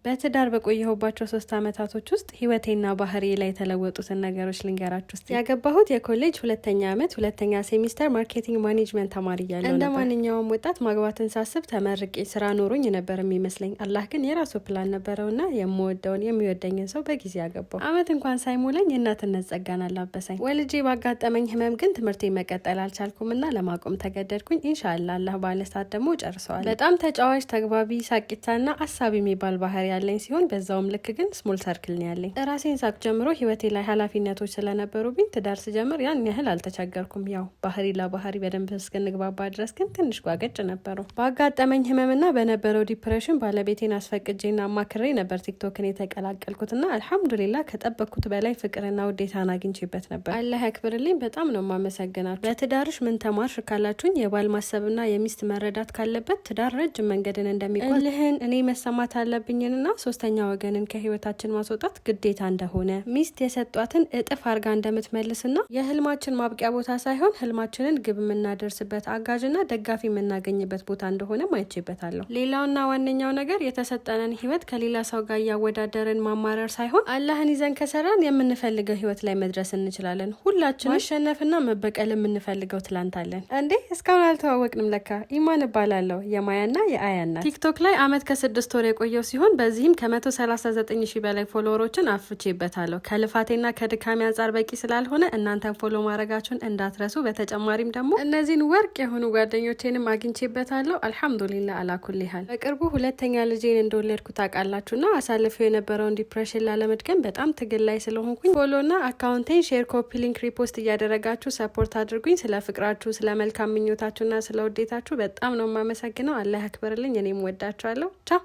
በትዳር በቆየሁባቸው 3 አመታቶች ውስጥ ህይወቴና ባህሪ ላይ የተለወጡትን ነገሮች ልንገራችሁ። እስቲ ያገባሁት የኮሌጅ 2ኛ አመት 2ኛ ሴሚስተር ማርኬቲንግ ማኔጅመንት ተማሪ እያለሁ እንደ ማንኛውም ወጣት ማግባትን ሳስብ ተመርቄ ስራ ኖሮኝ ነበር የሚመስለኝ። አላህ ግን የራሱ ፕላን ነበረውና የምወደውን የሚወደኝን ሰው በጊዜ ያገባው። አመት እንኳን ሳይሞላኝ የእናትነት ጸጋን አላበሰኝ። ወልጄ ባጋጠመኝ ህመም ግን ትምህርቴን መቀጠል አልቻልኩምና ለማቆም ተገደድኩኝ። ኢንሻአላህ አላህ ባለሳት ደግሞ ጨርሰዋል። በጣም ተጫዋች፣ ተግባቢ፣ ሳቂታና አሳቢ የሚባል ባህሪ ያለኝ ሲሆን በዛውም ልክ ግን ስሞል ሰርክል ነው ያለኝ። ራሴን ሳቅ ጀምሮ ህይወቴ ላይ ኃላፊነቶች ስለነበሩብኝ ትዳር ስጀምር ያን ያህል አልተቸገርኩም። ያው ባህሪ ለባህሪ በደንብ እስክንግባባ ድረስ ግን ትንሽ ጓገጭ ነበረው። ባጋጠመኝ ህመምና በነበረው ዲፕሬሽን ባለቤቴን አስፈቅጄና አማክሬ ነበር ቲክቶክን የተቀላቀልኩትና አልሐምዱሊላህ ከጠበቅኩት በላይ ፍቅርና ውዴታን አግኝቼበት ነበር። አላህ ያክብርልኝ። በጣም ነው የማመሰግናችሁ። በትዳርሽ ምን ተማርሽ ካላችሁኝ የባል ማሰብና የሚስት መረዳት ካለበት ትዳር ረጅም መንገድን እንደሚቆይ እኔ መሰማት አለብኝና ሶስተኛ ወገንን ከህይወታችን ማስወጣት ግዴታ እንደሆነ ሚስት የሰጧትን እጥፍ አርጋ እንደምትመልስና የህልማችን ማብቂያ ቦታ ሳይሆን ህልማችንን ግብ የምናደርስበት አጋዥና ደጋፊ የምናገኝበት ቦታ እንደሆነ ማይቼበታለሁ። ሌላውና ዋነኛው ነገር የተሰጠንን ህይወት ከሌላ ሰው ጋር እያወዳደርን ማማረር ሳይሆን አላህን ይዘን ከሰራን የምንፈልገው ህይወት ላይ መድረስ እንችላለን። ሁላችን ማሸነፍና መበቀል የምንፈልገው ትላንት አለን። እንዴ እስካሁን አልተዋወቅንም ለካ። ኢማን እባላለሁ የማያና የአያና ቲክቶክ ላይ አመት ከ6 ወር የቆየው ሲሆን በዚህም ከ139,000 በላይ ፎሎወሮችን አፍቼበታለሁ። ከልፋቴና ከድካሜ አንጻር በቂ ስላልሆነ እናንተን ፎሎ ማድረጋችሁን እንዳትረሱ። በተጨማሪም ደግሞ እነዚህን ወርቅ የሆኑ ጓደኞቼንም አግኝቼበታለሁ። አልሐምዱሊላህ አላኩል ይሃል። በቅርቡ 2ኛ ልጄን እንደወለድኩ ታውቃላችሁና አሳልፈው የነበረውን ዲፕሬሽን ላለመድገም በጣም ትግል ላይ ስለሆንኩኝ ፎሎና አካውንቴን ሼር፣ ኮፒ ሊንክ፣ ሪፖስት እያደረጋችሁ ሰፖርት አድርጉኝ። ስለ ፍቅራችሁ፣ ስለ መልካም ምኞታችሁና ስለ ውዴታችሁ በጣም ነው የማመሰግነው። አላህ ያክብርልኝ። እኔም ወዳችኋለሁ። ቻው